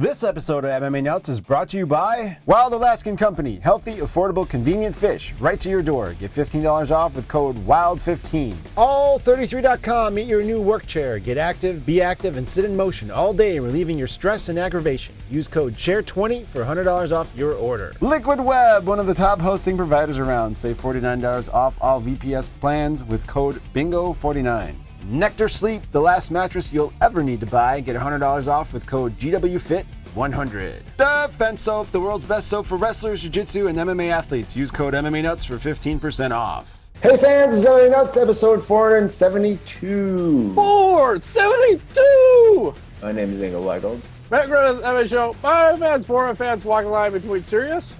This episode of MMA Nuts is brought to you by Wild Alaskan Company. Healthy, affordable, convenient fish right to your door. Get $15 off with code WILD15. All33.com. Meet your new work chair. Get active, be active, and sit in motion all day, relieving your stress and aggravation. Use code CHAIR20 for $100 off your order. Liquid Web, one of the top hosting providers around. Save $49 off all VPS plans with code BINGO49. Nectar Sleep, the last mattress you'll ever need to buy. Get $100 off with code GWFIT100. Defense Soap, the world's best soap for wrestlers, jiu-jitsu, and MMA athletes. Use code MMA Nuts for 15% off. Hey fans, this is MMA Nuts, episode 472. 472! My name is Ingo Weigold. Background MMA show. 5 fans, 4 fans walking the line between serious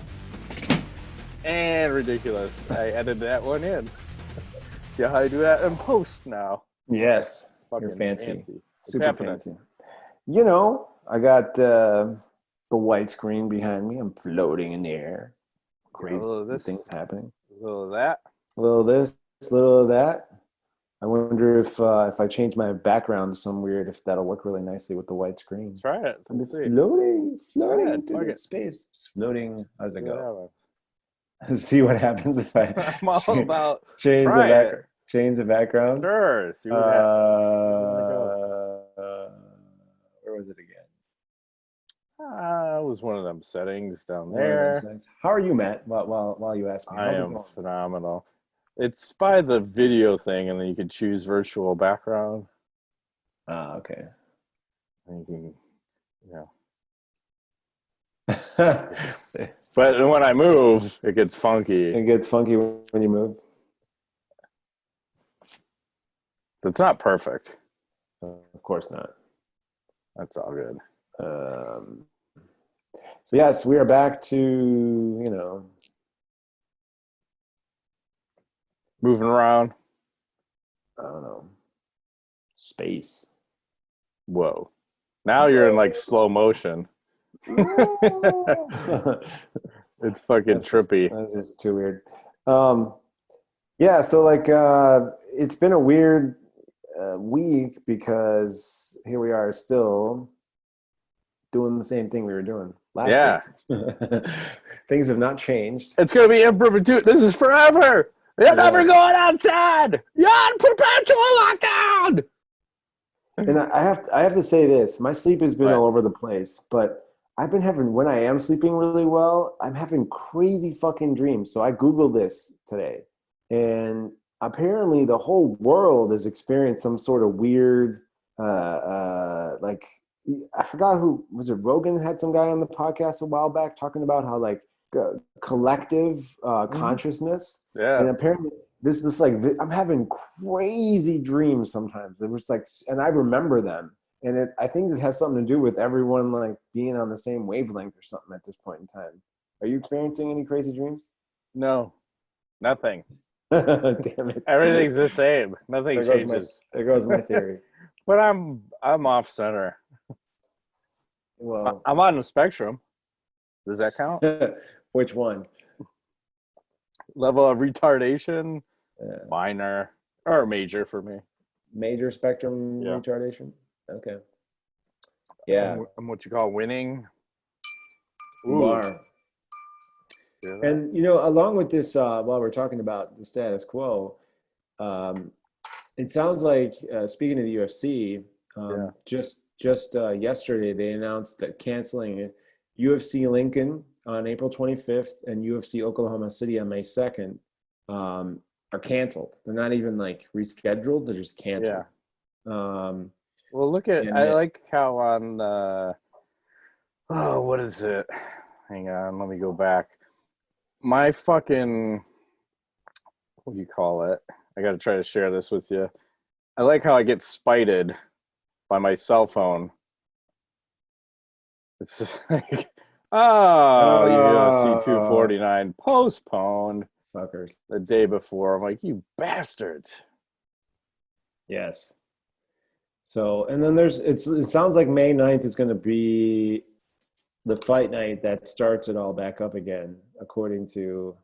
and ridiculous. I edited that one in. See how I do that in post now. Yes, Fucking you're fancy. What's Super happening? fancy. You know, I got the white screen behind me. I'm floating in the air. Crazy things happening. A little of that. A little of this, a little of that. I wonder if I change my background to some weird, if that'll work really nicely with the white screen. Try it. Let's see. Floating ahead, into space. Floating. How does it go? Yeah, See what happens if I I'm all about change the try background. it. Change the background. Sure. See what happens. Where was it again? It was one of them settings down there. How are you, Matt? While you ask me, I how's it am going? phenomenal. It's by the video thing, and then you can choose virtual background. Okay. And you can, But when I move, it gets funky. It gets funky when you move. So it's not perfect. Of course not. That's all good. So yes, we are back to, Moving around. I don't know, space. Whoa. Now you're in like slow motion. It's fucking trippy. That's just too weird. Yeah, so it's been a weird week because here we are still doing the same thing we were doing last week. Things have not changed. It's going to be in perpetuity. This is forever. You're never going outside. You're on perpetual lockdown. And I have to say this. My sleep has been all over the place, but I've been having, when I am sleeping really well, I'm having crazy fucking dreams. So I Googled this today, and apparently the whole world has experienced some sort of weird, I forgot who, was it Rogan had some guy on the podcast a while back talking about how collective consciousness. Yeah. And apparently this I'm having crazy dreams sometimes. It was and I remember them. And I think it has something to do with everyone being on the same wavelength or something at this point in time. Are you experiencing any crazy dreams? No, nothing. Damn it. Everything's the same. Nothing changes. There goes my theory. But I'm off center. Well, I'm on the spectrum. Does that count? Which one? Level of retardation, minor or major for me. Major spectrum retardation? Okay. Yeah. I'm what you call winning. You are. And, along with this, while we're talking about the status quo, it sounds like, speaking of the UFC, just yesterday they announced that canceling UFC Lincoln on April 25th and UFC Oklahoma City on May 2nd are canceled. They're not even rescheduled. They're just canceled. Yeah. Well, I like how on, what is it? Hang on, let me go back. My fucking, what do you call it? I got to try to share this with you. I like how I get spited by my cell phone. It's just UFC 249 postponed. Fuckers. The day before. I'm like, you bastards. Yes. So, and then it sounds like May 9th is going to be the fight night that starts it all back up again, according to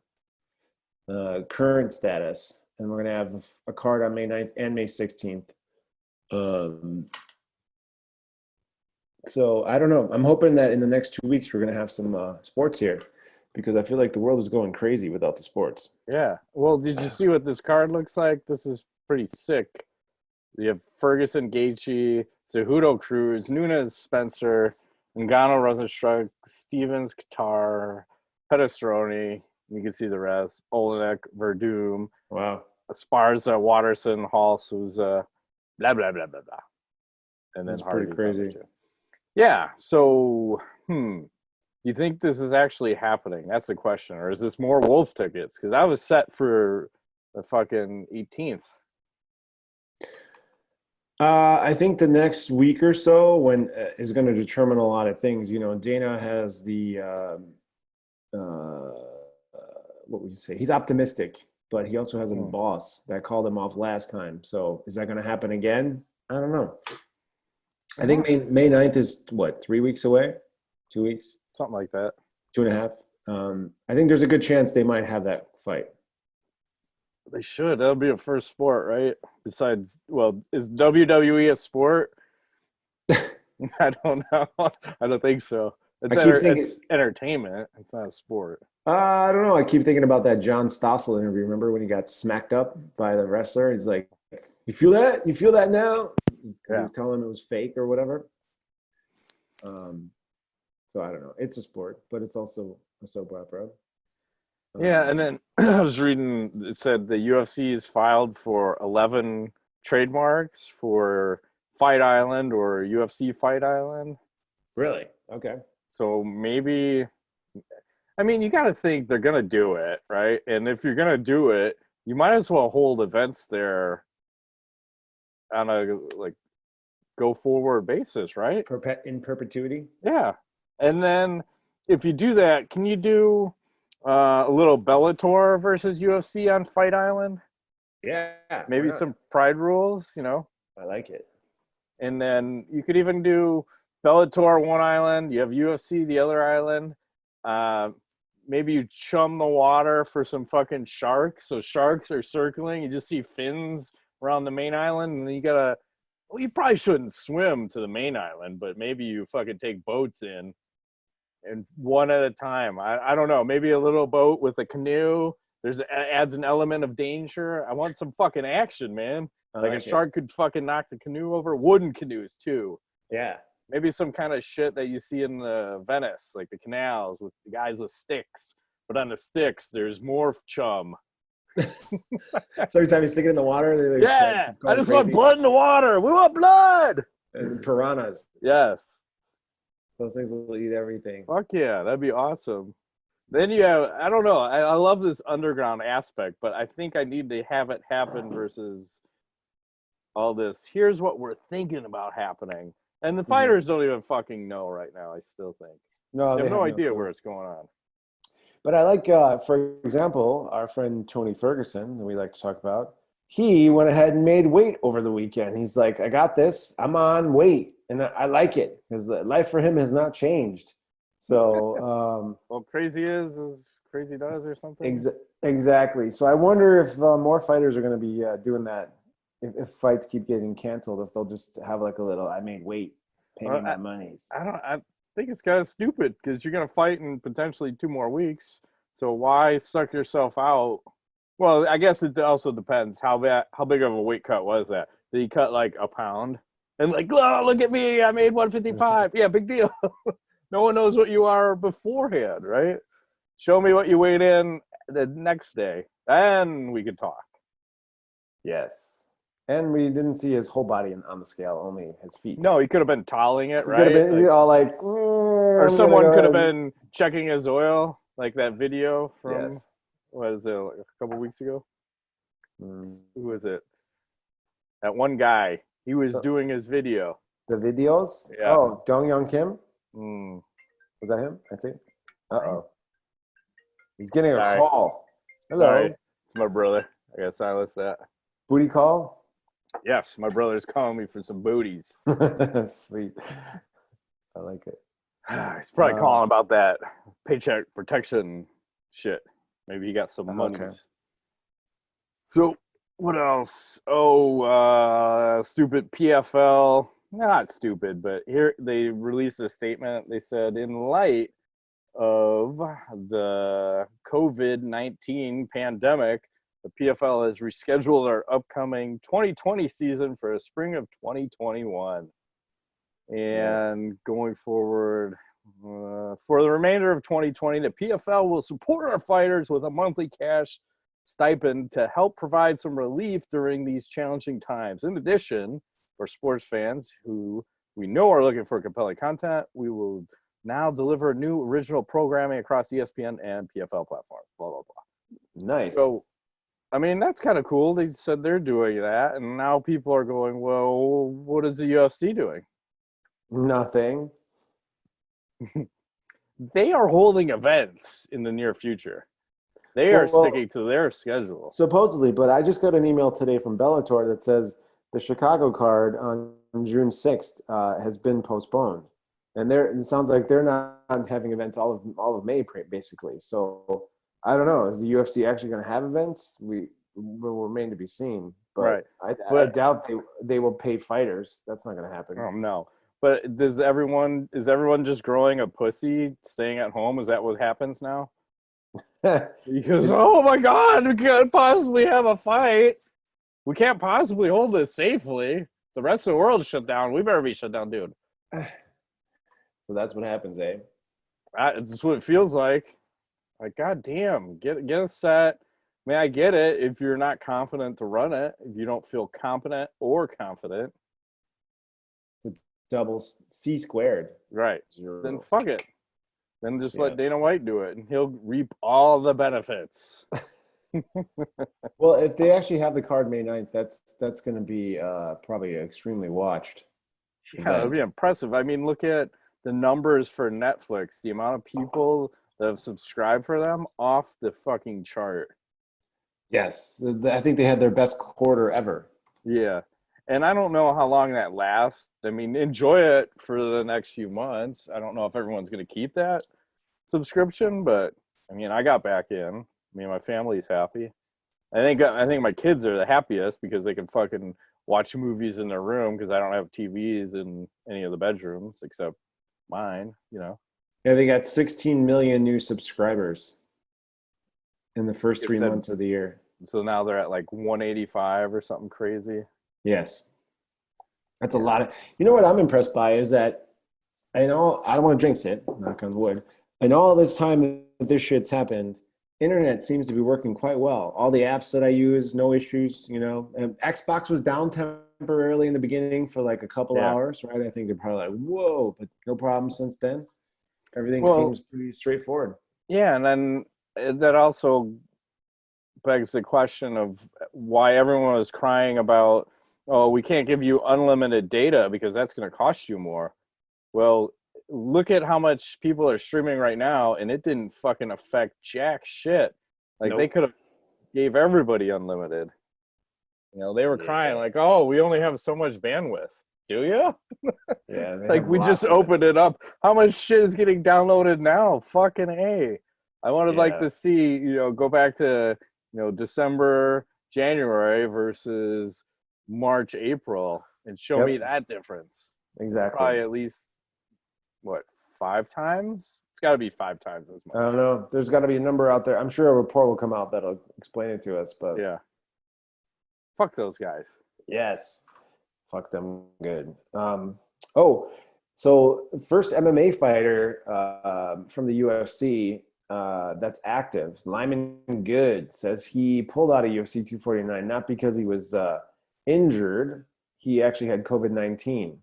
current status. And we're going to have a card on May 9th and May 16th. So I don't know. I'm hoping that in the next 2 weeks we're gonna have some sports here, because I feel like the world is going crazy without the sports. Yeah. Well, did you see what this card looks like? This is pretty sick. You have Ferguson, Gaethje, Cejudo, Cruz, Nunes, Spencer, Ngannou, Rosenstruck, Stevens, Qatar, Pedestroni. You can see the rest. Olenek, Verdum, Wow. Esparza, Watterson, Hall, Souza, blah, blah, blah, blah, blah. And then That's pretty crazy. Yeah. So, do you think this is actually happening? That's the question. Or is this more Wolf tickets? Because I was set for the fucking 18th. I think the next week or so is going to determine a lot of things. You know, Dana has the what would you say? He's optimistic, but he also has a boss that called him off last time. So is that going to happen again? I don't know. I think May 9th is what, 3 weeks away? 2 weeks? Something like that. 2.5. I think there's a good chance they might have that fight. They should. That'll be a first sport, right? Besides, well, is WWE a sport? I don't know. I don't think so. It's entertainment. It's not a sport. I don't know. I keep thinking about that John Stossel interview. Remember when he got smacked up by the wrestler? He's like, "You feel that? You feel that now?" Yeah. He was telling him it was fake or whatever. So I don't know. It's a sport, but it's also a soap opera. Yeah, and then I was reading, it said the UFC is filed for 11 trademarks for Fight Island or UFC Fight Island. Really? Okay. So maybe, I mean, you got to think they're going to do it, right? And if you're going to do it, you might as well hold events there on a go forward basis, right? In perpetuity? Yeah. And then if you do that, can you do a little Bellator versus UFC on Fight Island? Yeah. Maybe some pride rules, you know? I like it. And then you could even do Bellator one island, you have UFC the other island. Maybe you chum the water for some fucking sharks. So sharks are circling, you just see fins around the main island, and then you gotta, well, you probably shouldn't swim to the main island, but maybe you fucking take boats in and one at a time. I don't know, maybe a little boat with a canoe. Adds an element of danger. I want some fucking action, man. Like a shark could fucking knock the canoe over. Wooden canoes too. Yeah. Maybe some kind of shit that you see in the Venice, like the canals with the guys with sticks. But on the sticks, there's more chum. So every time you stick it in the water, yeah, I just want blood in the water. We want blood. And piranhas. Yes. Those things will eat everything. Fuck yeah, that'd be awesome. Then you have, I don't know, I love this underground aspect, but I think I need to have it happen versus all this. Here's what we're thinking about happening. And the fighters don't even fucking know right now, I still think. No, they have no idea where it's going on. But I like, for example, our friend Tony Ferguson, that we like to talk about, he went ahead and made weight over the weekend. He's like, I got this. I'm on weight. And I like it because life for him has not changed. So, well, crazy is crazy does or something. Exactly. So I wonder if more fighters are going to be doing that. If fights keep getting canceled, if they'll just have like a little, I made weight, pay me my monies. I think it's kind of stupid because you're going to fight in potentially 2 more weeks. So why suck yourself out? Well, I guess it also depends how big of a weight cut was that. Did he cut like a pound? And like, oh, look at me, I made 155. Yeah, big deal. No one knows what you are beforehand, right? Show me what you weighed in the next day, then we could talk. Yes. And we didn't see his whole body on the scale, only his feet. No, he could have been toweling it, right? Could have been all like, or someone could have been checking his oil, like that video from, what is it, like a couple weeks ago? Who was it? That one guy. He was doing his video. The videos? Yeah. Oh, Dong Young Kim? Was that him? I think. Uh-oh. He's getting a call. Hello. Sorry. It's my brother. I gotta silence that. Booty call? Yes, my brother's calling me for some booties. Sweet. I like it. He's probably calling about that paycheck protection shit. Maybe he got some money. Okay. So what else? Oh, stupid PFL not stupid, but here they released a statement. They said, in light of the COVID-19 pandemic, the PFL has rescheduled our upcoming 2020 season for a spring of 2021. And going forward, for the remainder of 2020, the PFL will support our fighters with a monthly cash stipend to help provide some relief during these challenging times. In addition, for sports fans who we know are looking for compelling content, we will now deliver new original programming across ESPN and PFL platforms. Blah, blah, blah. Nice. So, I mean, that's kind of cool. They said they're doing that, and now people are going, well, what is the UFC doing? Nothing. They are holding events in the near future. They are sticking to their schedule. Supposedly, but I just got an email today from Bellator that says the Chicago card on June 6th has been postponed. And it sounds like they're not having events all of May, basically. So I don't know. Is the UFC actually going to have events? We will remain to be seen. But right. I doubt they will pay fighters. That's not going to happen. Oh, no. But is everyone just growing a pussy, staying at home? Is that what happens now? Because, oh my God, we can't possibly have a fight. We can't possibly hold this safely. The rest of the world shut down. We better be shut down, dude. So that's what happens, eh? That's what it feels like. Like, God damn, get a set. I mean, I get it if you're not confident to run it, if you don't feel competent or confident. Double C squared. Right. Then fuck it. Then just let Dana White do it, and he'll reap all the benefits. Well, if they actually have the card May 9th, that's going to be probably extremely watched. Yeah, it'll be impressive. I mean, look at the numbers for Netflix. The amount of people that have subscribed for them, off the fucking chart. Yes. I think they had their best quarter ever. Yeah. And I don't know how long that lasts. I mean, enjoy it for the next few months. I don't know if everyone's going to keep that subscription, but I mean, I got back in. I mean, my family's happy. I think my kids are the happiest because they can fucking watch movies in their room because I don't have TVs in any of the bedrooms except mine, you know. Yeah, they got 16 million new subscribers in the first 3 months of the year. So now they're at like 185 or something crazy. Yes. That's a lot of, you know what I'm impressed by is that, I don't want to jinx it, knock on wood, and all this time that this shit's happened, internet seems to be working quite well. All the apps that I use, no issues, you know. And Xbox was down temporarily in the beginning for like a couple hours, right? I think they're probably like, whoa, but no problem since then. Everything seems pretty straightforward. Yeah, and then that also begs the question of why everyone was crying about, oh, we can't give you unlimited data because that's going to cost you more. Well, look at how much people are streaming right now, and it didn't fucking affect jack shit. Like, they could have gave everybody unlimited. You know, they were crying like, oh, we only have so much bandwidth. Do you? Yeah. Like, we just opened it up. How much shit is getting downloaded now? Fucking A. I would like to see, you know, go back to, you know, December, January versus March, April, and show me that difference. Exactly. It's probably at least, what, 5 times? It's got to be 5 times as much. I don't know. There's got to be a number out there. I'm sure a report will come out that'll explain it to us. But yeah. Fuck those guys. Yes. Fuck them good. So first MMA fighter from the UFC that's active, Lyman Good, says he pulled out of UFC 249 not because he was injured. He actually had COVID-19.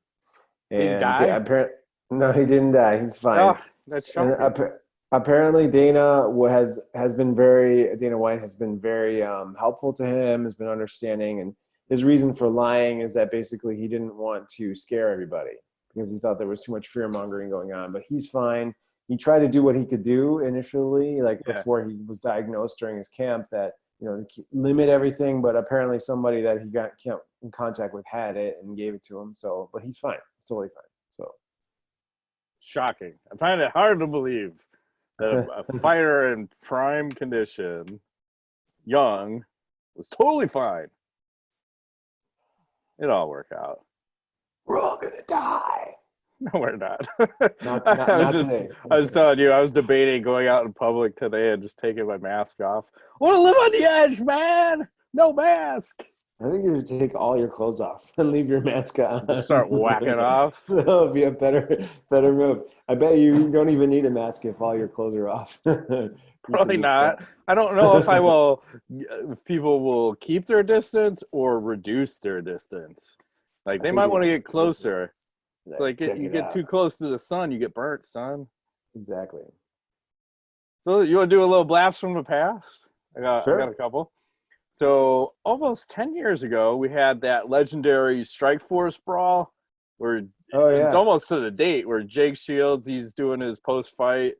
Did he die? No, he didn't die. He's fine. Oh, that's shocking. Apparently, Dana White has been very helpful to him, has been understanding, and his reason for lying is that basically he didn't want to scare everybody because he thought there was too much fear mongering going on. But he's fine. He tried to do what he could do initially, before he was diagnosed during his camp, that, you know, limit everything. But apparently somebody that he got in contact with had it and gave it to him. So, but he's fine. He's totally fine. So shocking. I find it hard to believe that a fighter in prime condition, young, was totally fine. It all worked out. We're all gonna die. No, we're not. Not today. I was telling you, I was debating going out in public today and just taking my mask off. I want to live on the edge, man. No mask. I think you should take all your clothes off and leave your mask on. Just start whacking off. That would be a better move. I bet you don't even need a mask if all your clothes are off. Probably not. I don't know if people will keep their distance or reduce their distance. Like they might want to get closer. It's like you get too close to the sun, you get burnt, son. Exactly. So you want to do a little blast from the past? I got a couple. So almost 10 years ago, we had that legendary Strikeforce brawl where it's almost to the date where Jake Shields, he's doing his post-fight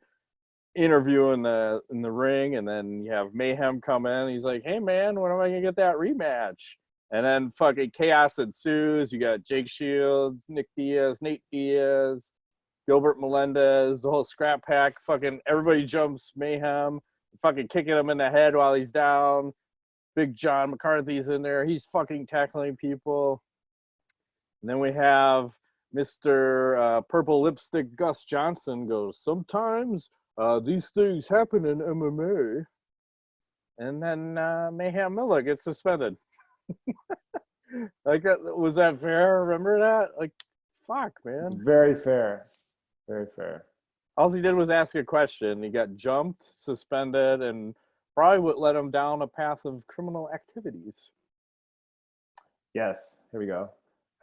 interview in the ring, and then you have Mayhem come in. He's like, hey, man, when am I going to get that rematch? And then fucking chaos ensues. You got Jake Shields, Nick Diaz, Nate Diaz, Gilbert Melendez, the whole scrap pack. Fucking everybody jumps Mayhem, fucking kicking him in the head while he's down. Big John McCarthy's in there. He's fucking tackling people. And then we have Mr. Purple Lipstick Gus Johnson goes, sometimes these things happen in MMA. And then Mayhem Miller gets suspended. Like, was that fair? Remember that? Like, fuck, man. It's very fair. Very fair. All he did was ask a question. He got jumped, suspended, and probably would let him down a path of criminal activities. Yes. Here we go.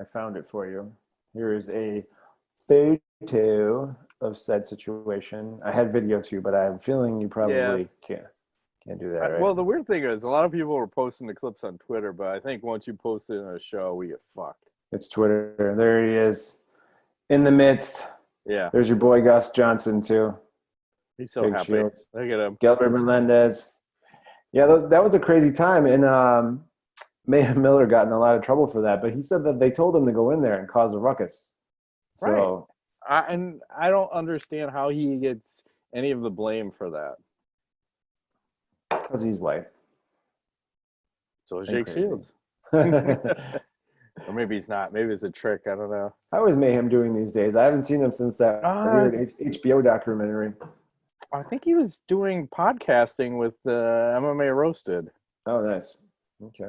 I found it for you. Here is a photo of said situation. I had video too, but I have a feeling you probably can't do that, right? Well, the weird thing is a lot of people were posting the clips on Twitter, but I think once you post it in a show, we get fucked. It's Twitter. There he is in the midst. Yeah. There's your boy Gus Johnson too. He's so happy. Shields. Look at him. Gilbert Melendez. Yeah, that was a crazy time. And Mayhem Miller got in a lot of trouble for that. But he said that they told him to go in there and cause a ruckus. So, right. And I don't understand how he gets any of the blame for that. Because he's white. So is Jake Shields. Or maybe he's not. Maybe it's a trick. I don't know. How is Mayhem doing these days? I haven't seen him since that weird HBO documentary. I think he was doing podcasting with MMA Roasted. Oh, nice. Okay.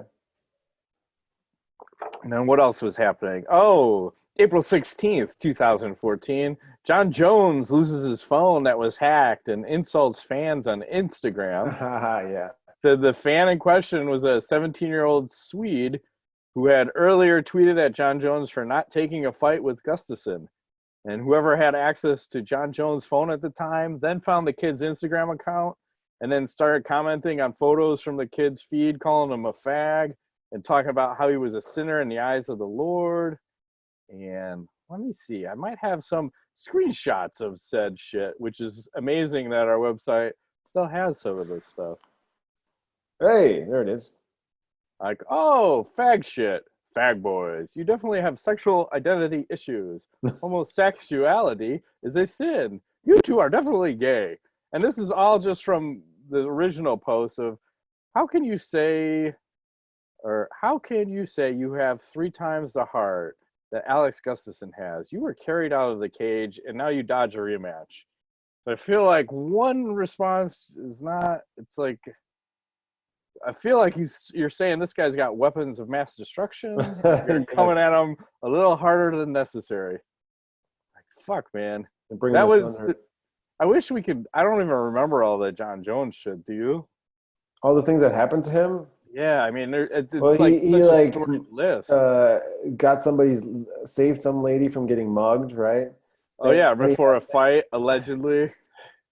And then what else was happening? Oh, April 16th, 2014. John Jones loses his phone that was hacked and insults fans on Instagram. Yeah. The fan in question was a 17-year-old Swede who had earlier tweeted at John Jones for not taking a fight with Gustafsson. And whoever had access to John Jones' phone at the time then found the kid's Instagram account and then started commenting on photos from the kid's feed, calling him a fag and talking about how he was a sinner in the eyes of the Lord. And let me see, I might have some screenshots of said shit, which is amazing that our website still has some of this stuff. Hey, there it is. Like, oh, fag shit. Fag boys, you definitely have sexual identity issues. Homosexuality is a sin. You two are definitely gay. And this is all just from the original post of how can you say you have 3 times the heart that Alex Gustafsson has? You were carried out of the cage and now you dodge a rematch. So I feel like one response is not, it's like, I feel like you're saying this guy's got weapons of mass destruction. You're coming at him a little harder than necessary. Like, fuck, man. That was. I wish we could. I don't even remember all that John Jones shit. Do you? All the things that happened to him. Yeah, I mean, it's like such a storied list. Saved some lady from getting mugged, right? Oh yeah, before a fight, allegedly.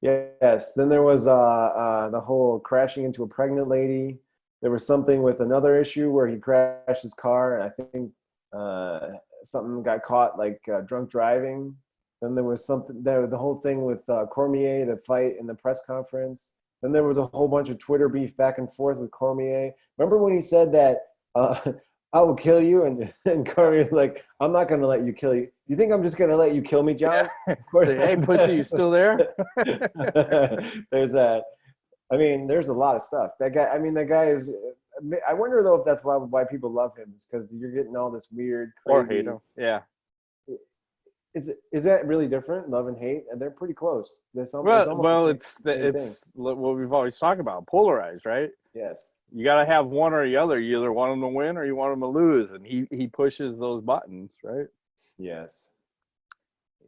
Yes. Then there was the whole crashing into a pregnant lady. There was something with another issue where he crashed his car, and I think something got caught, like drunk driving. Then there was something there, the whole thing with Cormier, the fight in the press conference. Then there was a whole bunch of Twitter beef back and forth with Cormier. Remember when he said that I will kill you, and Cormier's like, I'm not going to let you kill you. You think I'm just going to let you kill me, John? Yeah. Hey, pussy, you still there? There's that. I mean, there's a lot of stuff. That guy is. I wonder though if that's why people love him, is because you're getting all this weird, crazy, or hate him. Yeah. Is that really different? Love and hate, and they're pretty close. There's some. It's what we've always talked about, polarized, right? Yes. You got to have one or the other. You either want them to win or you want them to lose, and he pushes those buttons, right? Yes.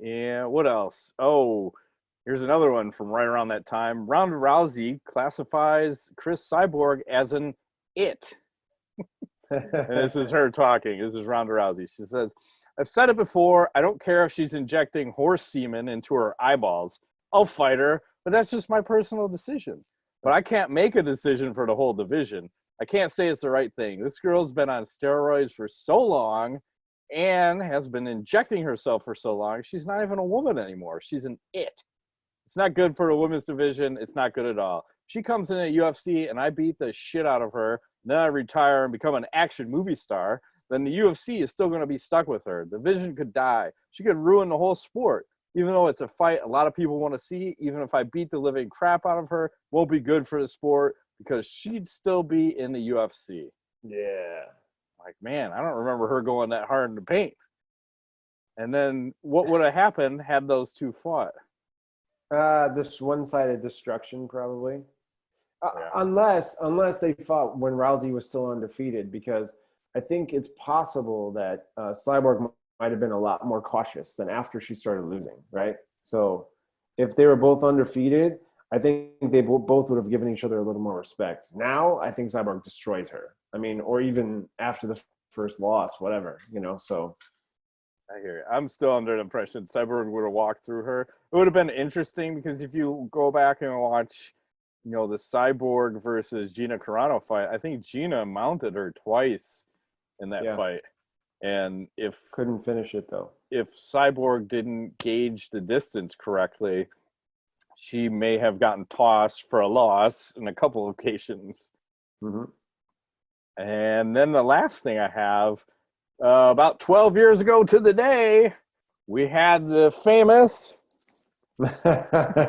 And what else? Oh, here's another one from right around that time. Ronda Rousey classifies Chris Cyborg as an it. And this is her talking. This is Ronda Rousey. She says, I've said it before. I don't care if she's injecting horse semen into her eyeballs. I'll fight her, but that's just my personal decision. But I can't make a decision for the whole division. I can't say it's the right thing. This girl's been on steroids for so long and has been injecting herself for so long. She's not even a woman anymore. She's an it. It's not good for the women's division. It's not good at all. She comes in at UFC and I beat the shit out of her. Then I retire and become an action movie star. Then the UFC is still going to be stuck with her. The division could die. She could ruin the whole sport. Even though it's a fight a lot of people want to see, even if I beat the living crap out of her, won't be good for the sport because she'd still be in the UFC. Yeah. Like, man, I don't remember her going that hard in the paint. And then what would have happened had those two fought? This one-sided destruction, probably. Yeah. Unless they fought when Rousey was still undefeated, because I think it's possible that Cyborg might have been a lot more cautious than after she started losing, right? So if they were both undefeated, I think they both would have given each other a little more respect. Now, I think Cyborg destroys her. I mean, or even after the first loss, whatever, so. I hear you. I'm still under the impression Cyborg would have walked through her. It would have been interesting because if you go back and watch, the Cyborg versus Gina Carano fight, I think Gina mounted her twice in that fight. And couldn't finish it though. If Cyborg didn't gauge the distance correctly, she may have gotten tossed for a loss in a couple of occasions. Mm-hmm. And then the last thing I have, about 12 years ago to the day, we had the famous Rockhammer.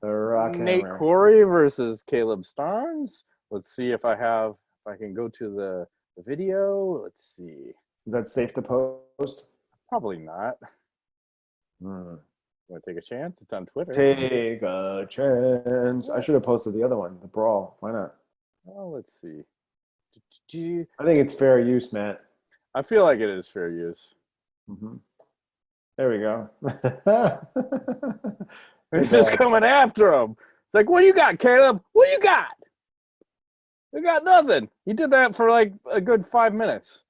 The Rockhammer. Nate Corey versus Caleb Starnes. Let's see if I can go to the video. Let's see. Is that safe to post? Probably not. Want to take a chance? It's on Twitter. Take a chance. I should have posted the other one, the brawl. Why not? Oh, let's see. I think it's fair use, Matt. I feel like it is fair use. Mm-hmm. There we go. It's just coming after him. It's like, what do you got, Caleb? What do you got? We got nothing. He did that for like a good 5 minutes.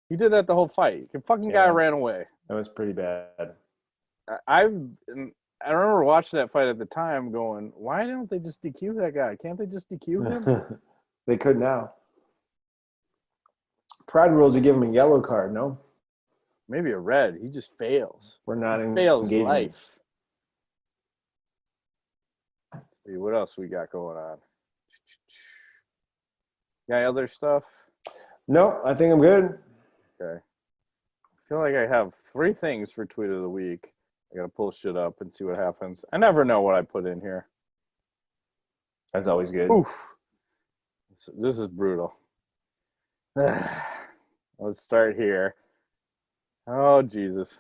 He did that the whole fight. The fucking guy ran away. That was pretty bad. I remember watching that fight at the time going, why don't they just DQ that guy? Can't they just DQ him? They could now. Pride rules, you give him a yellow card, no? Maybe a red. He just fails. We're not fails engaging. Life. Let's see what else we got going on. Got other stuff? No, I think I'm good. Okay. I feel like I have 3 things for tweet of the week. I gotta pull shit up and see what happens. I never know what I put in here. That's always good. Oof. This is brutal. Let's start here. Oh, Jesus.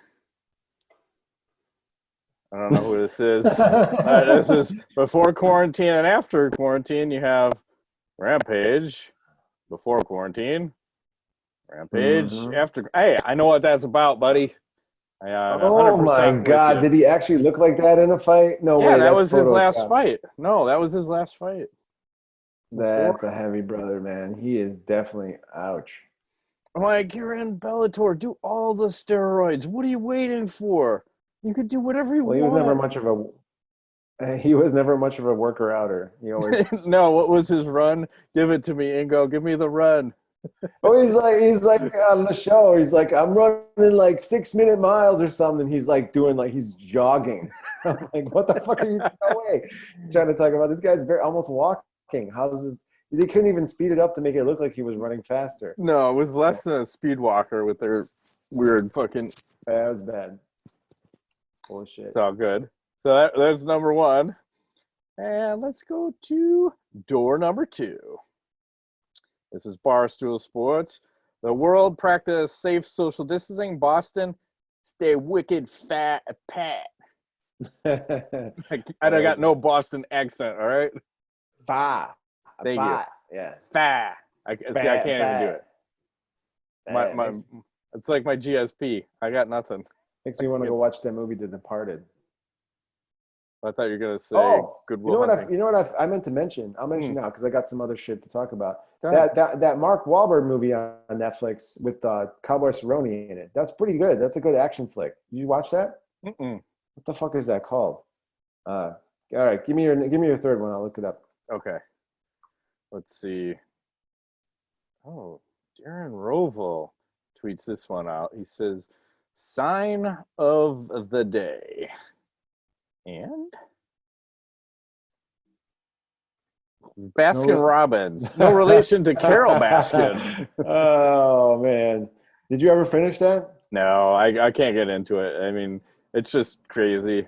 I don't know who this is. This is before quarantine and after quarantine. You have Rampage. Before quarantine. Rampage. After. Hey, I know what that's about, buddy. Oh my God! Did he actually look like that in a fight? No way. That was his last fight. No, that was his last fight. That's a heavy brother, man. He is definitely ouch. I'm like, you're in Bellator. Do all the steroids. What are you waiting for? You could do whatever you want. He was never much of a worker outer. He always No. What was his run? Give it to me, Ingo. Give me the run. Oh, he's like on the show. He's like, I'm running like 6-minute miles or something. He's like doing like he's jogging. I'm like, what the fuck are you? No way. Trying to talk about this guy's almost walking. How's this? They couldn't even speed it up to make it look like he was running faster. No, it was less than a speed walker with their weird fucking. That was bad. Bullshit. It's all good. So that's number 1, and let's go to door number 2. This is Barstool Sports. The world practice safe social distancing. Boston, stay wicked fat pat. I got no Boston accent, all right? Fa. Thank you. Yeah. Fa. I can't even do it. It's like my GSP. I got nothing. Makes me want to go watch that movie, The Departed. I thought you were gonna say Good Will Hunting. You know what I meant to mention? I'll mention now because I got some other shit to talk about. That Mark Wahlberg movie on Netflix with Cowboy Cerrone in it. That's pretty good. That's a good action flick. You watch that? Mm-mm. What the fuck is that called? All right, give me your third one. I'll look it up. Okay. Let's see. Oh, Darren Rovell tweets this one out. He says, "Sign of the day." And Baskin Robbins. No relation to Carol Baskin. Oh, man. Did you ever finish that? No, I can't get into it. I mean, it's just crazy.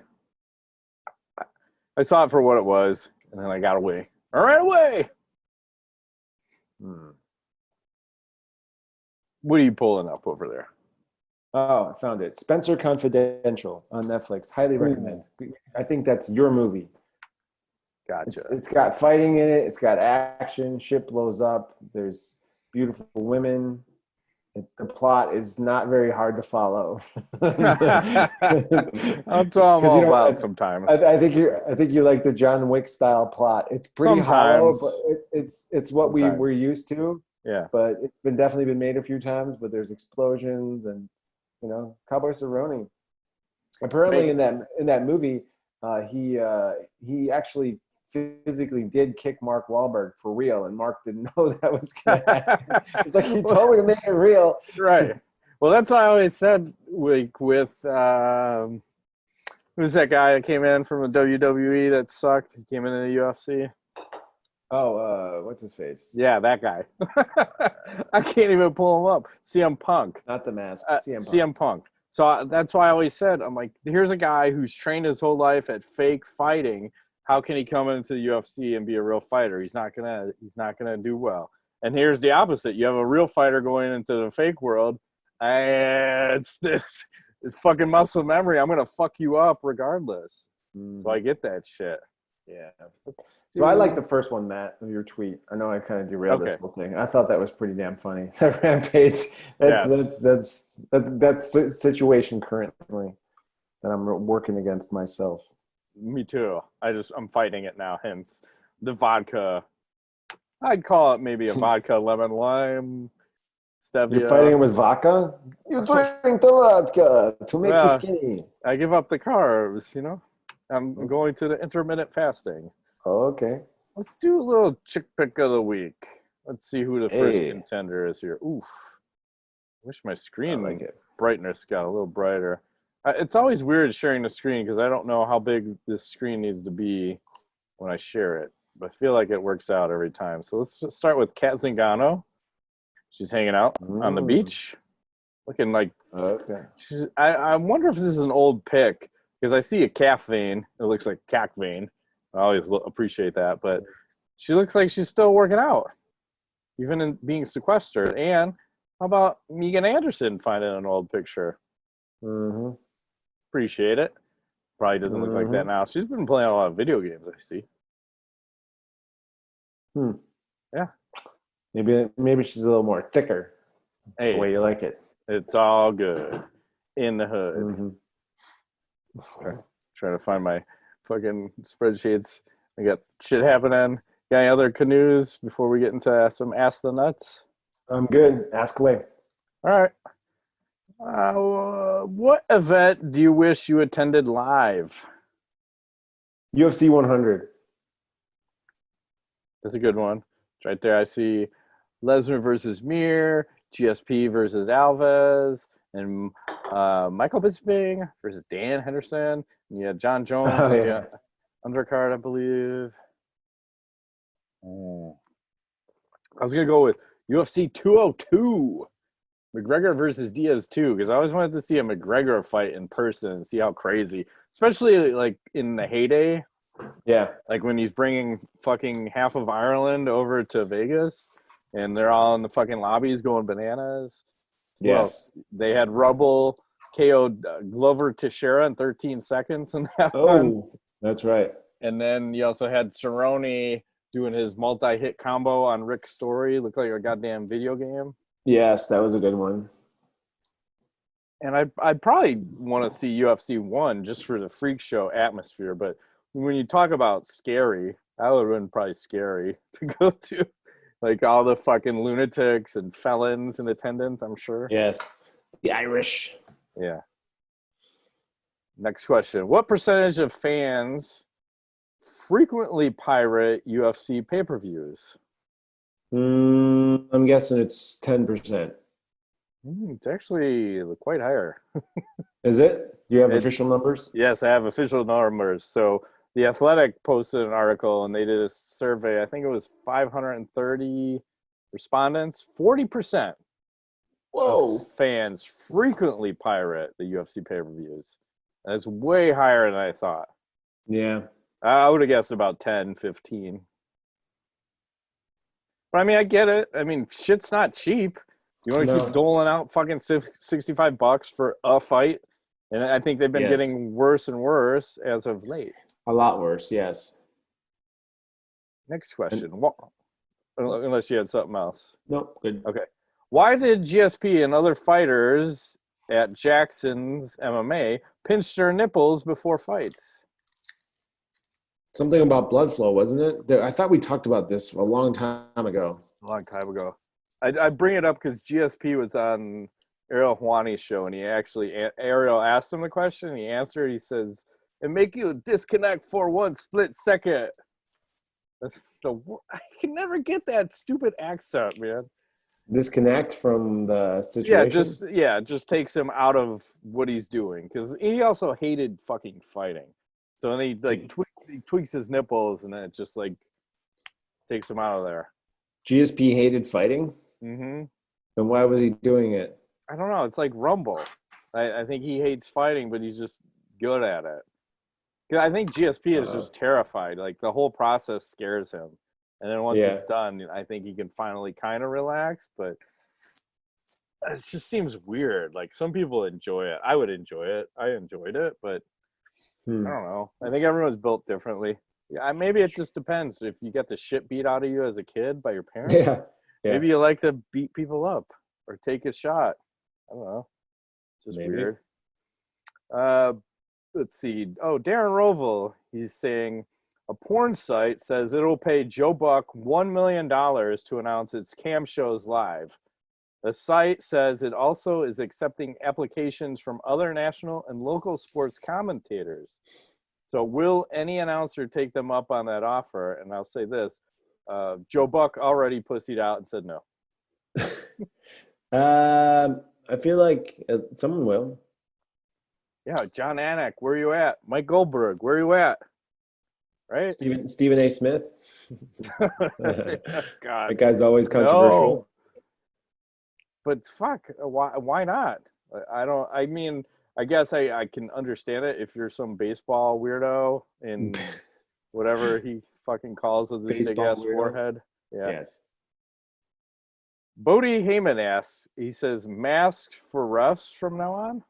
I saw it for what it was, and then I got away. All right, away. What are you pulling up over there? Oh, I found it. Spencer Confidential on Netflix. Highly recommend. I think that's your movie. Gotcha. It's got fighting in it. It's got action. Ship blows up. There's beautiful women. The plot is not very hard to follow. That's all I'm all about sometimes. I think you like the John Wick style plot. It's pretty hollow, but it's what we were used to. Yeah. But it's definitely been made a few times. But there's explosions and Cowboy Cerrone. Apparently, in that movie, he actually physically did kick Mark Wahlberg for real, and Mark didn't know that was going to happen. It's like, he told me to make it real. Right. Well, that's what I always said with who's that guy that came in from the WWE that sucked? He came into the UFC. Oh, what's his face? Yeah, that guy. I can't even pull him up. CM Punk. Not the mask. CM Punk. So that's why I always said, I'm like, here's a guy who's trained his whole life at fake fighting. How can he come into the UFC and be a real fighter? He's not gonna do well. And here's the opposite. You have a real fighter going into the fake world. It's fucking muscle memory. I'm gonna fuck you up regardless. So I get that shit. Yeah. So I like the first one, Matt, of your tweet. I know I kind of derailed this whole thing. I thought that was pretty damn funny. That Rampage. That's the situation currently that I'm working against myself. Me too. I'm fighting it now. Hence the vodka. I'd call it maybe a vodka lemon lime stevia. You're fighting it with vodka? You drink the vodka to make you skinny. I give up the carbs, I'm going to the intermittent fasting. Oh, okay. Let's do a little chick pick of the week. Let's see who the first contender is here. Oof. Wish my screen brightness got a little brighter. It's always weird sharing the screen because I don't know how big this screen needs to be when I share it. But I feel like it works out every time. So let's just start with Kat Zingano. She's hanging out on the beach. Looking like... Okay. I wonder if this is an old pic. Because I see a calf vein. It looks like cack vein. I always appreciate that. But she looks like she's still working out. Even in being sequestered. And how about Megan Anderson finding an old picture? Mm-hmm. Appreciate it. Probably doesn't look like that now. She's been playing a lot of video games, I see. Yeah. Maybe she's a little more thicker. Hey, the way you like it. It's all good. In the hood. Mm-hmm. Trying to find my fucking spreadsheets. I got shit happening. Got any other canoes before we get into some Ask the Nuts? I'm good. Ask away. All right. What event do you wish you attended live? UFC 100. That's a good one. It's right there. I see Lesnar versus Mir, GSP versus Alves, and Michael Bisping versus Dan Henderson. And you had John Jones undercard, I believe. I was going to go with UFC 202. McGregor versus Diaz 2, because I always wanted to see a McGregor fight in person and see how crazy, especially like in the heyday. Yeah. Like when he's bringing fucking half of Ireland over to Vegas. and they're all in the fucking lobbies going bananas. Yes. Well, they had Rubble KO'd Glover Teixeira in 13 seconds in that one. Oh, that's right. And then you also had Cerrone doing his multi-hit combo on Rick Story. Looked like a goddamn video game. Yes, that was a good one. And I'd probably want to see UFC 1 just for the freak show atmosphere. But when you talk about scary, that would have been probably scary to go to. Like all the fucking lunatics and felons in attendance, I'm sure. Yes. The Irish. Yeah. Next question. What percentage of fans frequently pirate UFC pay-per-views? I'm guessing it's 10%. It's actually quite higher. Is it? Do you have official numbers? Yes, I have official numbers. So The Athletic posted an article, and they did a survey. I think it was 530 respondents. 40% of fans frequently pirate the UFC pay-per-views. That's way higher than I thought. Yeah. I would have guessed about 10, 15. But, I mean, I get it. I mean, shit's not cheap. You want to keep doling out fucking $65 for a fight? And I think they've been getting worse and worse as of late. A lot worse, yes. Next question. Unless you had something else. Nope, good. Okay. Why did GSP and other fighters at Jackson's MMA pinch their nipples before fights? Something about blood flow, wasn't it? I thought we talked about this a long time ago. A long time ago. I bring it up because GSP was on Ariel Hawani's show, and Ariel asked him the question, and he answered. He says, "It make you disconnect for 1 split second." I can never get that stupid accent, man. Disconnect from the situation? Yeah, just takes him out of what he's doing, because he also hated fucking fighting. So then he tweaks his nipples, and then it just like takes him out of there. GSP hated fighting? Mm-hmm. Then why was he doing it? I don't know. It's like Rumble. I think he hates fighting, but he's just good at it. I think GSP is just terrified. Like the whole process scares him. And then once it's done, I think he can finally kind of relax. But it just seems weird. Like some people enjoy it. I would enjoy it. I enjoyed it, but I don't know. I think everyone's built differently. Yeah, maybe it just depends. If you get the shit beat out of you as a kid by your parents, maybe you like to beat people up or take a shot. I don't know. It's just weird. Let's see. Oh, Darren Rovell, he's saying a porn site says it'll pay Joe Buck $1 million to announce its cam shows live. The site says it also is accepting applications from other national and local sports commentators. So will any announcer take them up on that offer? And I'll say this, Joe Buck already pussied out and said no. I feel like someone will. Yeah, John Anik, where you at? Mike Goldberg, where you at? Right? Stephen A. Smith. God. That guy's always controversial. No. But fuck, why not? I guess I can understand it if you're some baseball weirdo in whatever he fucking calls with his big ass forehead. Yeah. Yes. Bodie Heyman asks, he says, masked for refs from now on?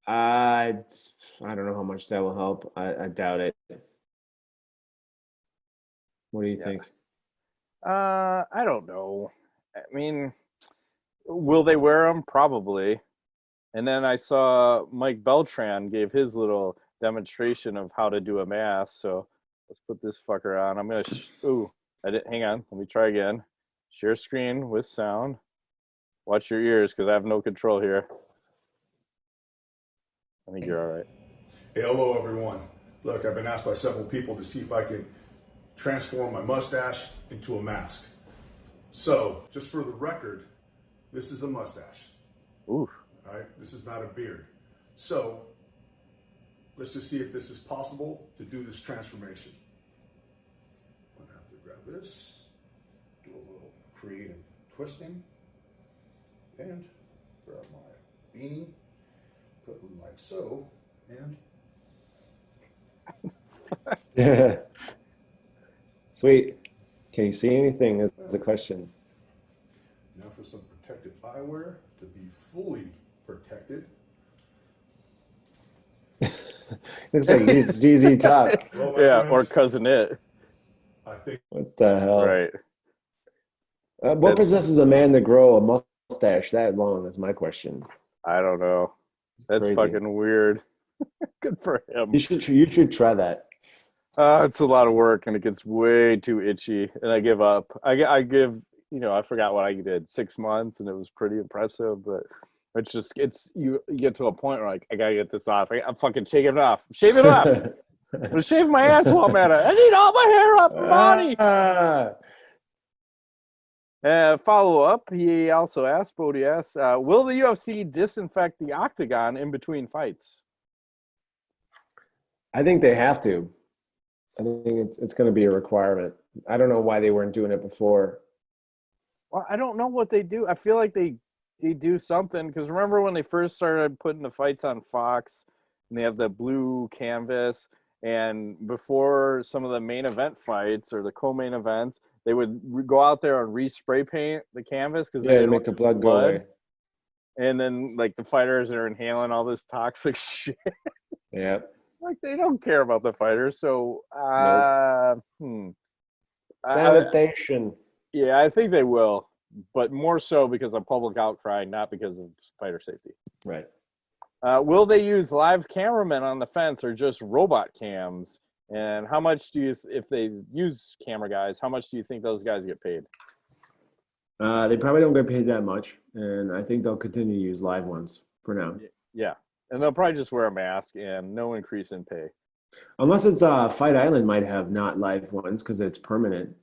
I don't know how much that will help. I doubt it. What do you think? I don't know. I mean, will they wear them? Probably. And then I saw Mike Beltran gave his little demonstration of how to do a mask. So let's put this fucker on. I'm going to hang on. Let me try again. Share screen with sound. Watch your ears because I have no control here. I think you're all right. Hey, hello, everyone. Look, I've been asked by several people to see if I can transform my mustache into a mask. So, just for the record, this is a mustache. Ooh. All right, this is not a beard. So, let's just see if this is possible to do this transformation. I'm gonna have to grab this, do a little creative twisting, and grab my beanie, put them like so, and Sweet. Can you see anything? the question. Now for some protective eyewear to be fully protected. Looks like ZZ Top. Well, Yeah, friends, or Cousin It. I think What the hell? Right. What possesses a man to grow a mustache that long? Is my question. I don't know. That's Crazy. fucking weird. Good for him. You should try that. It's a lot of work, and it gets way too itchy, and I give up. I give, I forgot what I did, 6 months, and it was pretty impressive, but you get to a point where like, I gotta get this off. I'm fucking shaking it off. Shave it off. I'm gonna shave my ass while I'm at it. I need all my hair off my body. Follow up, he also asked, Bodie asked, will the UFC disinfect the octagon in between fights? I think they have to. I think it's going to be a requirement. I don't know why they weren't doing it before. Well, I don't know what they do. I feel like they do something, because remember when they first started putting the fights on Fox, and they have the blue canvas, and before some of the main event fights or the co-main events, they would go out there and re-spray paint the canvas because they make the blood go away. And then like the fighters are inhaling all this toxic shit. Yeah. Like they don't care about the fighters. So sanitation. Yeah, I think they will, but more so because of public outcry, not because of fighter safety. Right. Will they use live cameramen on the fence or just robot cams? And how much if they use camera guys, how much do you think those guys get paid? They probably don't get paid that much, and I think they'll continue to use live ones for now. Yeah, and they'll probably just wear a mask and no increase in pay. Unless it's Fight Island might have not live ones because it's permanent.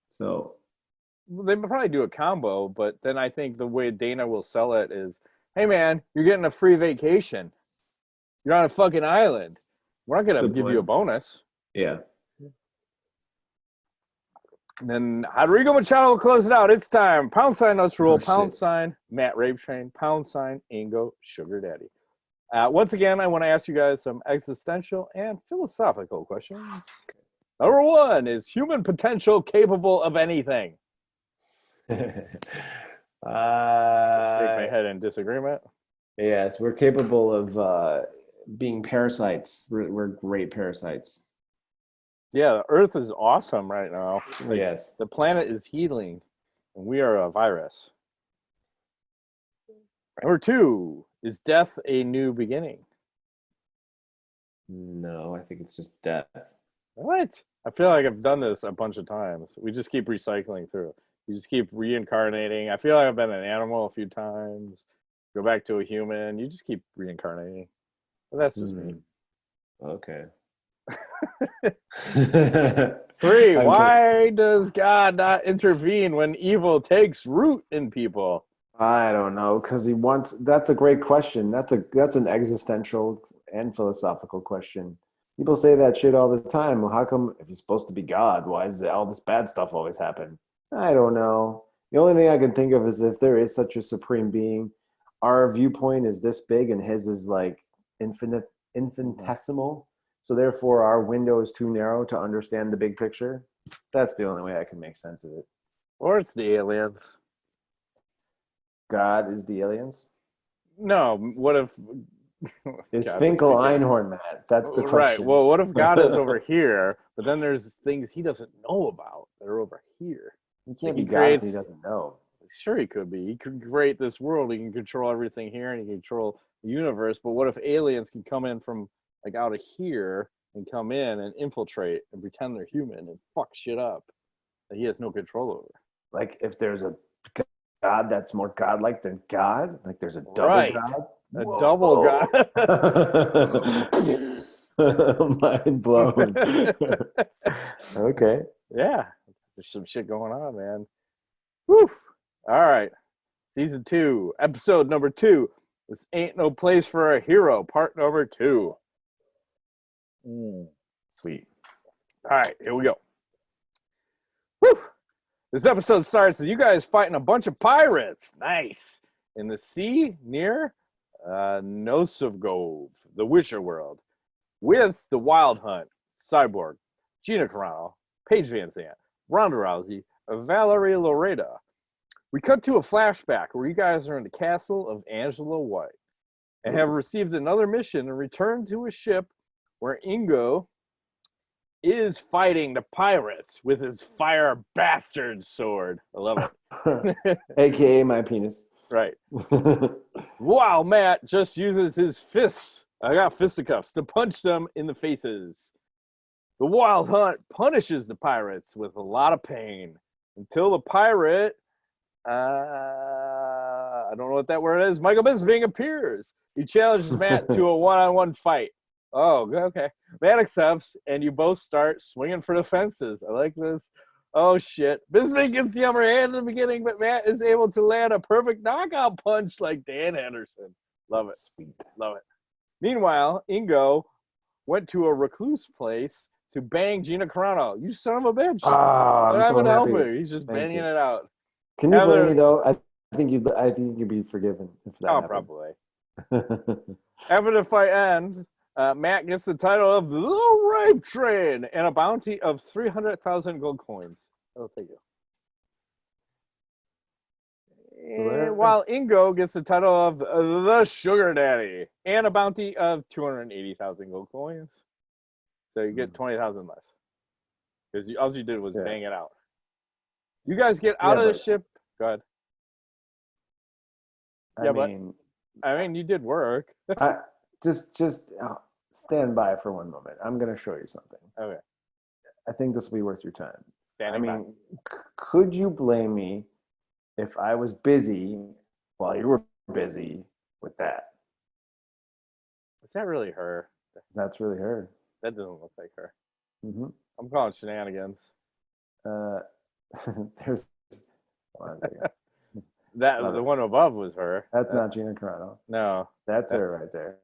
So they probably do a combo, but then I think the way Dana will sell it is, hey man, you're getting a free vacation. You're on a fucking island. We're not going to give you a bonus. Yeah. And then Rodrigo Machado will close it out. It's time. Pound sign us rule. Pound sign Matt Rape Train. Pound sign Ingo Sugar Daddy. Once again, I want to ask you guys some existential and philosophical questions. Number one, is human potential capable of anything? Shake my head in disagreement. Yes, we're capable of being parasites. We're great parasites. Yeah, the Earth is awesome right now. Like, yes. The planet is healing, and we are a virus. Number two, is death a new beginning? No, I think it's just death. What? I feel like I've done this a bunch of times. We just keep recycling through. You just keep reincarnating. I feel like I've been an animal a few times. Go back to a human. You just keep reincarnating. But that's just me. Okay. 3, why does God not intervene when evil takes root in people? I don't know, because he wants. That's a great question. That's an existential and philosophical question. People say that shit all the time. Well, how come if he's supposed to be God, why does all this bad stuff always happen? I don't know. The only thing I can think of is if there is such a supreme being, our viewpoint is this big and his is like infinitesimal. So therefore, our window is too narrow to understand the big picture. That's the only way I can make sense of it. Or it's the aliens. God is the aliens? No, what if... Is Finkel Einhorn, Matt? That's the question. Right, well, what if God is over here, but then there's things he doesn't know about that are over here? He can't be God if he doesn't know. Sure he could be. He could create this world. He can control everything here, and he can control the universe. But what if aliens can come in from like out of here and come in and infiltrate and pretend they're human and fuck shit up that he has no control over? Like if there's a God that's more godlike than God, like there's a double God. A double God. Mind blown. Okay. Yeah, there's some shit going on, man. Whew. All right, season 2, episode number 2. This ain't no place for a hero. Part number 2. Sweet. All right, here we go. Whew. This episode starts with you guys fighting a bunch of pirates. Nice. In the sea near Nosovgov, the Wisher world, with the Wild Hunt, Cyborg, Gina Carano, Paige Van Zandt, Ronda Rousey, Valerie Loretta. We cut to a flashback where you guys are in the castle of Angela White and have received another mission and return to a ship where Ingo is fighting the pirates with his fire bastard sword. I love it. AKA my penis. Right. Wow, Matt just uses his fists. I got fisticuffs to punch them in the faces. The Wild Hunt punishes the pirates with a lot of pain until the pirate, I don't know what that word is, Michael Bisping appears. He challenges Matt to a one-on-one fight. Oh, okay. Matt accepts, and you both start swinging for the fences. I like this. Oh, shit. Bisping gets the upper hand in the beginning, but Matt is able to land a perfect knockout punch like Dan Henderson. Love it. Sweet. Love it. Meanwhile, Ingo went to a recluse place to bang Gina Carano. You son of a bitch. Oh, I'm so having to help happy. her. He's just banging it out. Can you blame me though? I think you'd be forgiven if that happened. Probably. After the fight ends, Matt gets the title of the Rape Train and a bounty of 300,000 gold coins. Oh, thank you. While Ingo gets the title of the Sugar Daddy and a bounty of 280,000 gold coins. So you get 20,000 less. Because all you did was bang it out. You guys get out of the ship. Go ahead. I mean, you did work. Just stand by for one moment. I'm going to show you something. Okay. I think this will be worth your time. Standing by. Could you blame me if I was busy while you were busy with that? Is that really her? That's really her. That doesn't look like her. Mm-hmm. I'm calling shenanigans. There's the one above was her. That's not Gina Carano. No, that's her right there.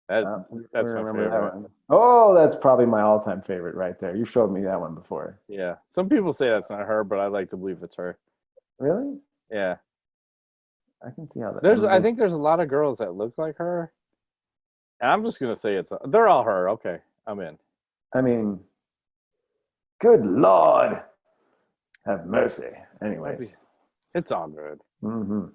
That's my favorite. That one. Oh, that's probably my all-time favorite right there. You showed me that one before. Yeah, some people say that's not her, but I like to believe it's her. Really? Yeah. I can see how that. I think there's a lot of girls that look like her, and I'm just gonna say they're all her. Okay, I'm in. I mean, good Lord, have mercy. Anyways, it's all good. Mm-hmm.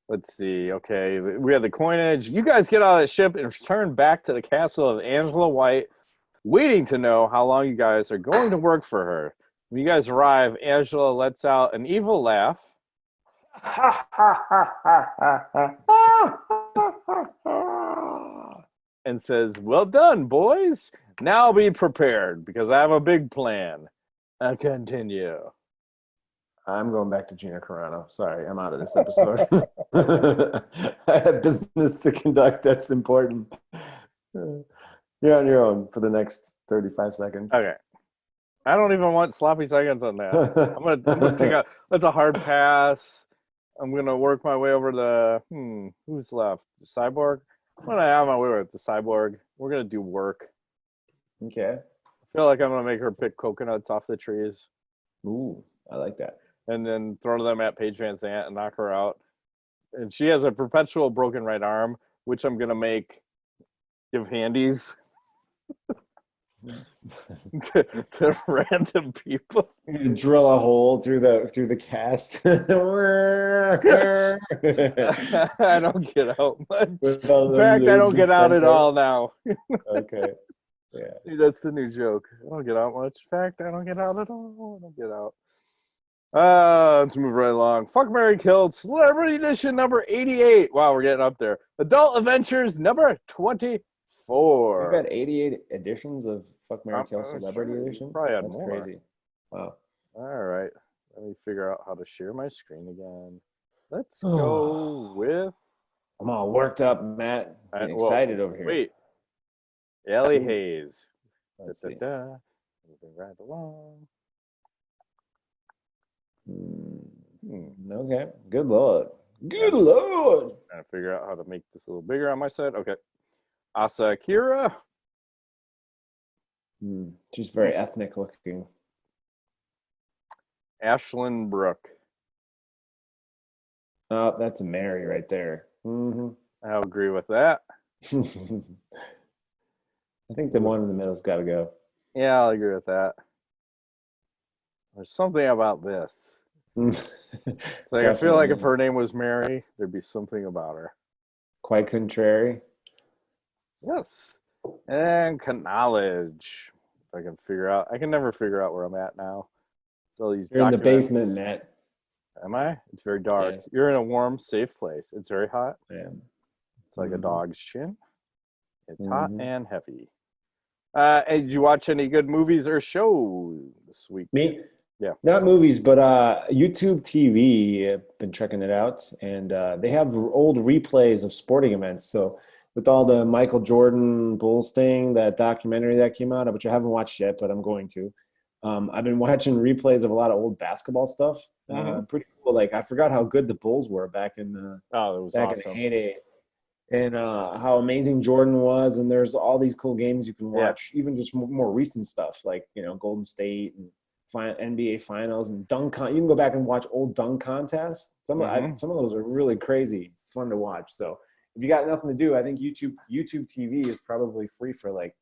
Let's see. Okay, we have the coinage. You guys get out of the ship and return back to the castle of Angela White, waiting to know how long you guys are going to work for her. When you guys arrive, Angela lets out an evil laugh. And says, "Well done, boys. Now be prepared because I have a big plan." I'll continue. I'm going back to Gina Carano. Sorry, I'm out of this episode. I have business to conduct. That's important. You're on your own for the next 35 seconds. Okay. I don't even want sloppy seconds on that. I'm gonna take that's a hard pass. I'm gonna work my way over the who's left? The Cyborg? I'm gonna have my way with the Cyborg. We're gonna do work. Okay. I feel like I'm gonna make her pick coconuts off the trees. Ooh, I like that. And then throw them at Paige Van Zandt and knock her out. And she has a perpetual broken right arm, which I'm gonna give handies to random people. You drill a hole through the cast. I don't get out much. In fact, I don't get out at all now. Okay. Yeah. That's the new joke. I don't get out much. In fact, I don't get out at all. I don't get out. Let's move right along. Fuck, Marry, Kill, Celebrity Edition number 88. Wow, we're getting up there. Adult Adventures number 24. We've got 88 editions of Fuck, Marry, Kill Celebrity Edition? Probably had That's more. crazy. Wow. All right. Let me figure out how to share my screen again. Let's go with... I'm all worked up, Matt. I'm excited over here. Wait. Ellie Hayes. Let's see. Moving right along. Okay. Good Lord. Good Lord. Trying to figure out how to make this a little bigger on my side. Okay. Asa Akira. She's very ethnic looking. Ashlyn Brooke. Oh, that's a Mary right there. Mm-hmm. I'll agree with that. I think the one in the middle's got to go. Yeah, I'll agree with that. There's something about this. It's like I feel like if her name was Mary, there'd be something about her. Quite contrary. Yes. And knowledge. If I can figure out, I can never figure out where I'm at now. It's all these You're in the documents. basement, Matt. Am I? It's very dark. Yeah. You're in a warm, safe place. It's very hot. Yeah. It's like a dog's chin. It's hot and heavy. Hey, did you watch any good movies or shows this week? Me? Yeah. Not movies, but YouTube TV. I've been checking it out, and they have old replays of sporting events. So with all the Michael Jordan Bulls thing, that documentary that came out, which I haven't watched yet, but I'm going to. I've been watching replays of a lot of old basketball stuff. Pretty cool. Like, I forgot how good the Bulls were back in the in the heyday, and how amazing Jordan was. And there's all these cool games you can watch, even just more recent stuff, like, you know, Golden State and NBA Finals and dunk. You can go back and watch old dunk contests. Some of those are really crazy, fun to watch. So if you got nothing to do, I think YouTube TV is probably free for like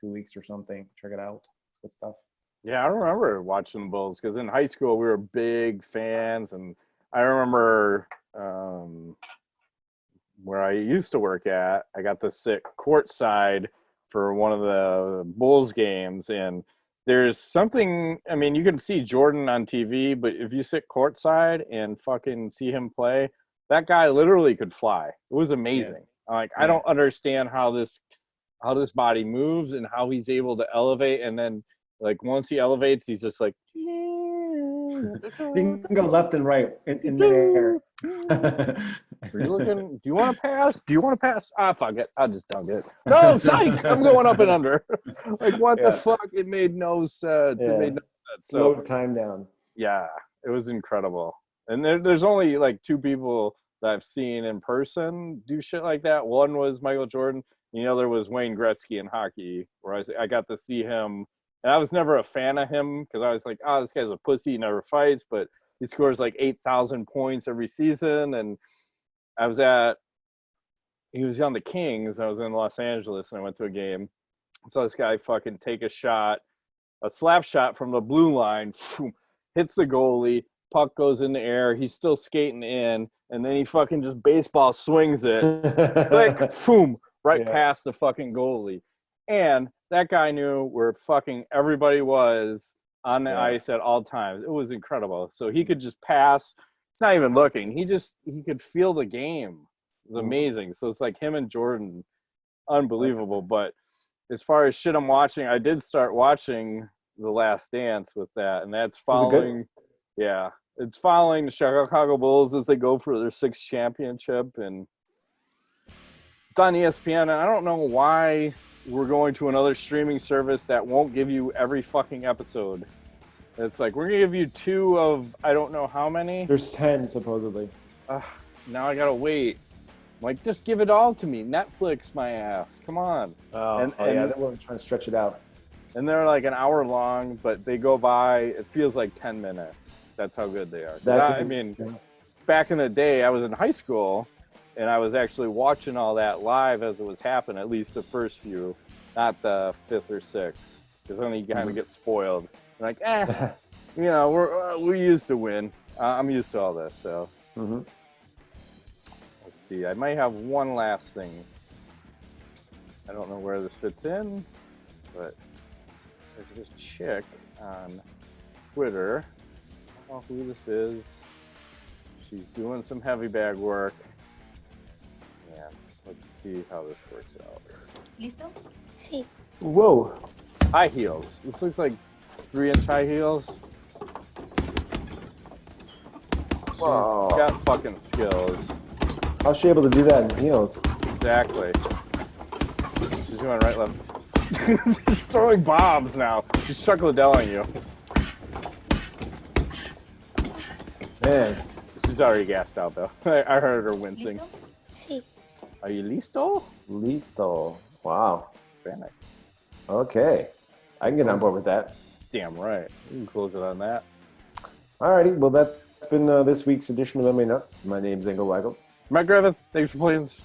2 weeks or something. Check it out. It's good stuff. Yeah, I remember watching the Bulls because in high school we were big fans, and I remember where I used to work at, I got to sit courtside for one of the Bulls games, and there's something, I mean, you can see Jordan on TV, but if you sit courtside and fucking see him play, that guy literally could fly. It was amazing. Like, I don't understand how this body moves and how he's able to elevate, and then like once he elevates, he's just like, you can go left and right in the air. Are you looking? Do you want to pass? Do you want to pass? Ah, fuck it. I'll just dunk it. No, psych! I'm going up and under. Like, what the fuck? It made no sense. It made no sense. Slow time down. Yeah, it was incredible. And there's only like 2 people that I've seen in person do shit like that. One was Michael Jordan, and the other was Wayne Gretzky in hockey, where I got to see him. And I was never a fan of him because I was like, oh, this guy's a pussy. He never fights, but he scores like 8,000 points every season. And he was on the Kings. I was in Los Angeles and I went to a game. So this guy fucking take a slap shot from the blue line, hits the goalie, puck goes in the air. He's still skating in, and then he fucking just baseball swings it, click, boom, past the fucking goalie. And that guy knew where fucking everybody was on the ice at all times. It was incredible. So he could just pass. It's not even looking. He could feel the game. It was amazing. So it's like him and Jordan, unbelievable. But as far as shit I'm watching, I did start watching The Last Dance with that, and that's following. Yeah, it's following the Chicago Bulls as they go for their 6th championship, and it's on ESPN. And I don't know why we're going to another streaming service that won't give you every fucking episode. It's like, we're gonna give you 2 of I don't know how many. There's 10 supposedly. Now I gotta wait. Like, just give it all to me. Netflix my ass. Come on. And they weren't trying to stretch it out. And they're like an hour long, but they go by, it feels like 10 minutes. That's how good they are. Back in the day, I was in high school, and I was actually watching all that live as it was happening, at least the first few, not the 5th or 6th, because then you kind of get spoiled. Like, you know, we used to win. I'm used to all this, so. Let's see. I might have one last thing. I don't know where this fits in, but there's this chick on Twitter. I don't know who this is. She's doing some heavy bag work. Yeah, let's see how this works out. ¿Listo? Sí. Whoa. High heels. This looks like 3-inch high heels. Wow. She's got fucking skills. How's she able to do that in heels? Exactly. She's going right, left. She's throwing bombs now. She's Chuck Liddell-ing you. Man. She's already gassed out, though. I heard her wincing. ¿Listo? Sí. Are you listo? Listo. Wow. Hispanic. Okay. I can get on board with that. Damn right. You can close it on that. Alrighty. Well, that's been this week's edition of MMA Nuts. My name's Engel Weigel. Matt Griffith, thanks for playing this.